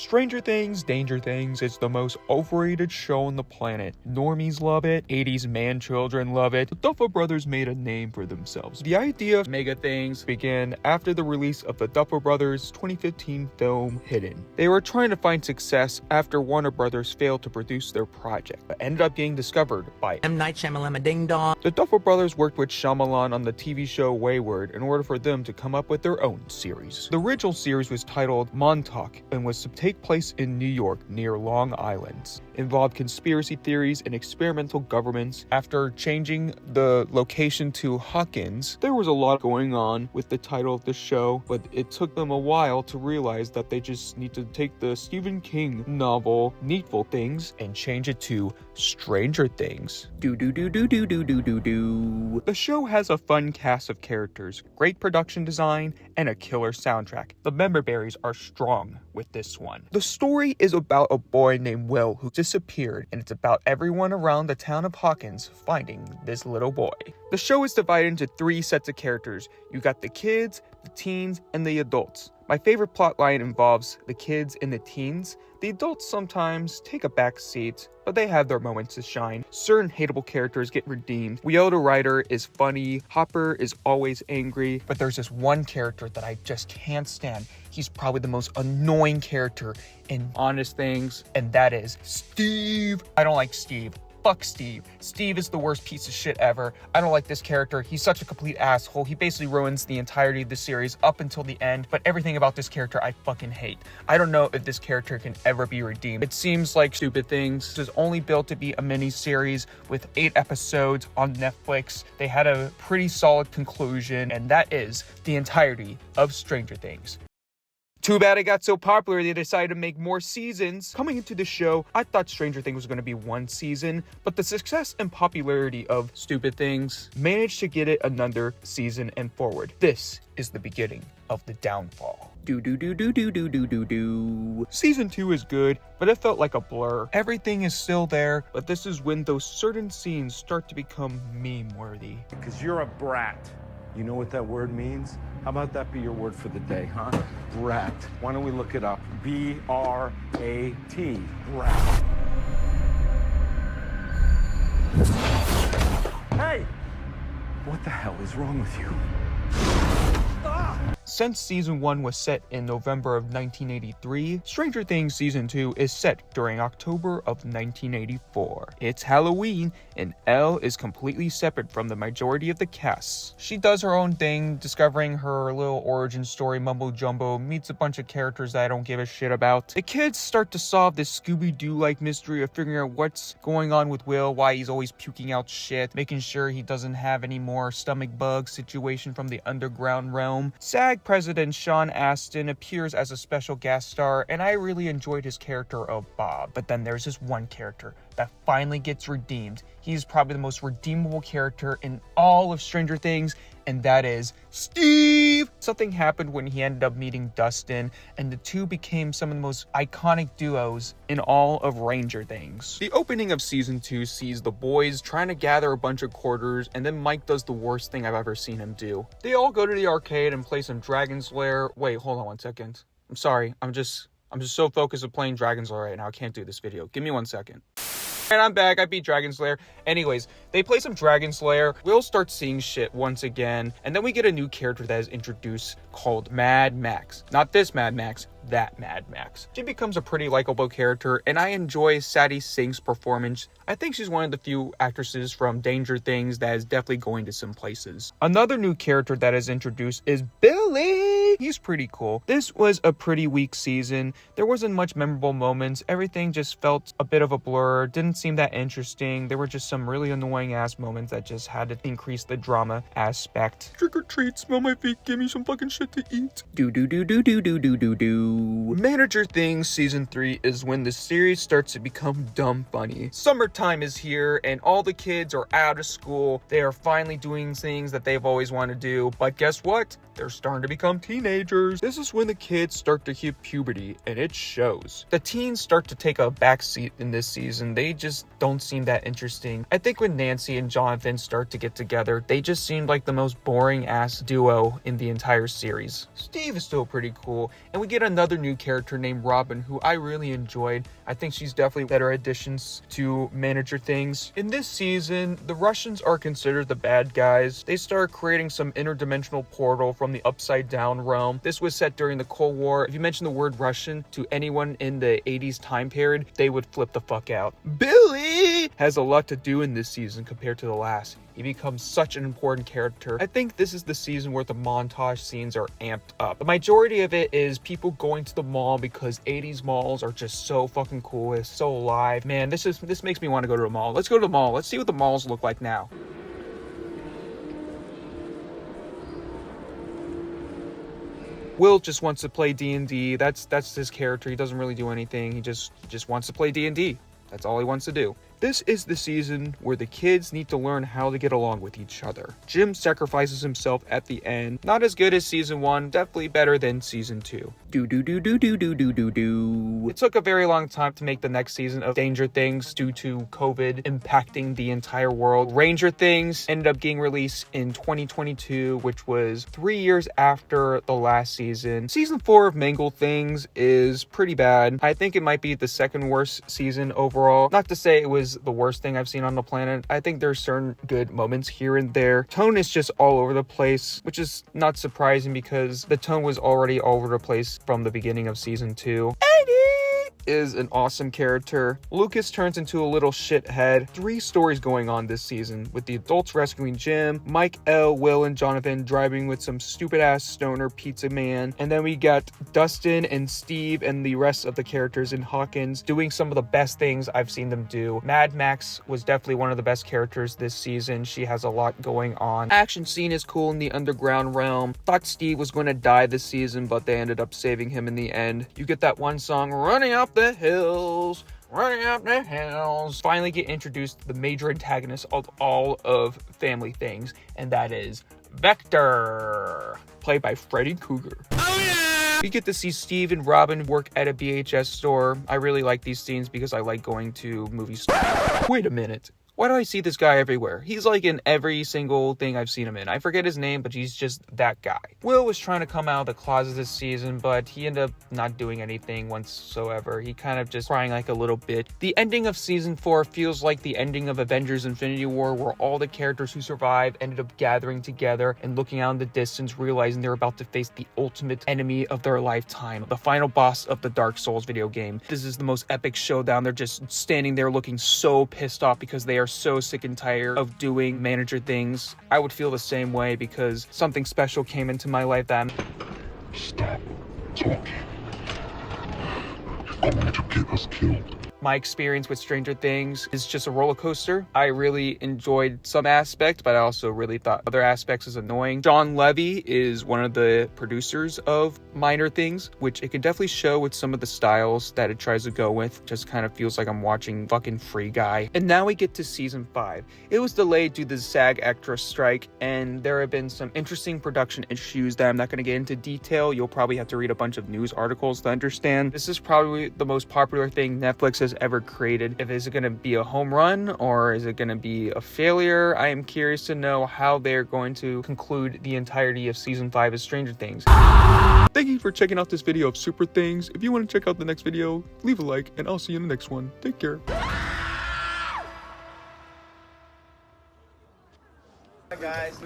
Stranger Things, Danger Things is the most overrated show on the planet. Normies love it, 80s man children love it. The Duffer Brothers made a name for themselves. The idea of mega things began after the release of the Duffer Brothers' 2015 film Hidden. They were trying to find success after Warner Brothers failed to produce their project, but ended up getting discovered by M. Night Shyamalan Ding Dong. The Duffer Brothers worked with Shyamalan on the TV show Wayward in order for them to come up with their own series. The original series was titled Montauk and was to take place in New York near Long Island. Involved conspiracy theories and experimental governments. After changing the location to Hawkins, there was a lot going on with the title of the show, but it took them a while to realize that they just need to take the Stephen King novel Needful Things and change it to Stranger Things. The show has a fun cast of characters, great production design, and a killer soundtrack. The member berries are strong with this one. The story is about a boy named Will who disappeared, and it's about everyone around the town of Hawkins finding this little boy. The show is divided into 3 sets of characters. You got the kids, the teens, and the adults. My favorite plotline involves the kids and the teens. The adults sometimes take a back seat, but they have their moments to shine. Certain hateable characters get redeemed. Winona Ryder is funny, Hopper is always angry, but there's this one character that I just can't stand. He's probably the most annoying character in Honest Things, and that is Steve. I don't like Steve. Fuck Steve. Steve is the worst piece of shit ever. I don't like this character. He's such a complete asshole. He basically ruins the entirety of the series up until the end, but everything about this character I fucking hate. I don't know if this character can ever be redeemed. It seems like Stupid Things is only built to be a mini-series with 8 episodes on Netflix. They had a pretty solid conclusion, and that is the entirety of Stranger Things. Too bad it got so popular they decided to make more seasons. Coming into the show, I thought Stranger Things was going to be 1 season, but the success and popularity of Stupid Things managed to get it another season and forward. This is the beginning of the downfall. Season 2 is good, but it felt like a blur. Everything is still there, but this is when those certain scenes start to become meme-worthy. Because you're a brat. You know what that word means? How about that be your word for the day, huh? Brat. Why don't we look it up? B-R-A-T. Brat. Hey! What the hell is wrong with you? Since season 1 was set in November of 1983, Stranger Things season 2 is set during October of 1984. It's Halloween, and Elle is completely separate from the majority of the cast. She does her own thing, discovering her little origin story mumbo jumbo, meets a bunch of characters that I don't give a shit about. The kids start to solve this Scooby-Doo-like mystery of figuring out what's going on with Will, why he's always puking out shit, making sure he doesn't have any more stomach bug situation from the underground realm. SAG President Sean Astin appears as a special guest star, and I really enjoyed his character of Bob. But then there's this one character that finally gets redeemed. He's probably the most redeemable character in all of Stranger Things, and that is Steve! Something happened when he ended up meeting Dustin, and the two became some of the most iconic duos in all of Ranger Things. The opening of season 2 sees the boys trying to gather a bunch of quarters, and then Mike does the worst thing I've ever seen him do. They all go to the arcade and play some Dragon's Lair. Wait, hold on 1 second. I'm sorry, I'm just so focused on playing Dragon's Lair right now, I can't do this video. Give me 1 second. And I'm back, I beat Dragon's Lair. Anyways, they play some Dragon's Lair. We'll start seeing shit once again. And then we get a new character that is introduced called Mad Max. Not this Mad Max, that Mad Max. She becomes a pretty likable character, and I enjoy Sadie Sink's performance. I think she's one of the few actresses from Danger Things that is definitely going to some places. Another new character that is introduced is Billy. He's pretty cool. This was a pretty weak season. There wasn't much memorable moments. Everything just felt a bit of a blur. Didn't seem that interesting. There were just some really annoying ass moments that just had to increase the drama aspect. Trick or treat, smell my feet, give me some fucking shit to eat. Manager Things season 3 is when the series starts to become dumb funny. Summertime is here and all the kids are out of school. They are finally doing things that they've always wanted to do, but guess what? They're starting to become teenagers. This is when the kids start to hit puberty, and it shows. The teens start to take a backseat in this season. They just don't seem that interesting. I think when Nancy and Jonathan start to get together, they just seemed like the most boring ass duo in the entire series. Steve is still pretty cool, and we get another another new character named Robin, who I really enjoyed. I think she's definitely better additions to Manager Things. In this season, the Russians are considered the bad guys. They start creating some interdimensional portal from the upside down realm. This was set during the Cold War. If you mention the word Russian to anyone in the 80s time period, they would flip the fuck out. Billy has a lot to do in this season compared to the last. He becomes such an important character. I think this is the season where the montage scenes are amped up. The majority of it is people going to the mall because 80s malls are just so fucking cool. It's so alive. Man, this makes me want to go to the mall. Let's go to the mall. Let's see what the malls look like now. Will just wants to play D&D. That's his character. He doesn't really do anything. He just wants to play D&D. That's all he wants to do. This is the season where the kids need to learn how to get along with each other. Jim sacrifices himself at the end. Not as good as season 1, definitely better than season 2. It took a very long time to make the next season of Danger Things due to COVID impacting the entire world. Ranger Things ended up getting released in 2022, which was 3 years after the last season. Season 4 of Mangle Things is pretty bad. I think it might be the second worst season overall. Not to say it was the worst thing I've seen on the planet. I think there's certain good moments here and there. Tone is just all over the place, which is not surprising because the tone was already all over the place from the beginning of season 2. Is an awesome character. Lucas turns into a little shithead. 3 stories going on this season, with the adults rescuing Jim, Mike, L, Will, and Jonathan driving with some stupid ass stoner pizza man, and then we got Dustin and Steve and the rest of the characters in Hawkins doing some of the best things I've seen them do. Mad Max was definitely one of the best characters this season. She has a lot going on. Action scene is cool in the underground realm. Thought Steve was going to die this season, but they ended up saving him in the end. You get that one song, Running Up the Hills, running up the hills. Finally get introduced to the major antagonist of all of Family Things, and that is Vector, played by Freddy Krueger. Oh yeah! We get to see Steve and Robin work at a VHS store. I really like these scenes because I like going to movie stores. Wait a minute. Why do I see this guy everywhere? He's like in every single thing I've seen him in. I forget his name, but he's just that guy. Will was trying to come out of the closet this season, but he ended up not doing anything whatsoever. He kind of just crying like a little bit. The ending of season 4 feels like the ending of Avengers Infinity War, where all the characters who survived ended up gathering together and looking out in the distance, realizing they're about to face the ultimate enemy of their lifetime, the final boss of the Dark Souls video game. This is the most epic showdown. They're just standing there looking so pissed off because they are so sick and tired of doing Manager Things. I would feel the same way because something special came into my life that Stop talking. You're going to get us killed. My experience with Stranger Things is just a roller coaster. I really enjoyed some aspects, but I also really thought other aspects is annoying. John Levy is one of the producers of Minor Things, which it can definitely show with some of the styles that it tries to go with. Just kind of feels like I'm watching fucking Free Guy. And now we get to season 5. It was delayed due to the SAG-AFTRA strike, and there have been some interesting production issues that I'm not going to get into detail. You'll probably have to read a bunch of news articles to understand. This is probably the most popular thing Netflix has ever created. If is it going to be a home run or is it going to be a failure? I am curious to know how they're going to conclude the entirety of season 5 of Stranger Things. Thank you for checking out this video of Super Things. If you want to check out the next video, leave a like and I'll see you in the next one. Take care. Hi guys.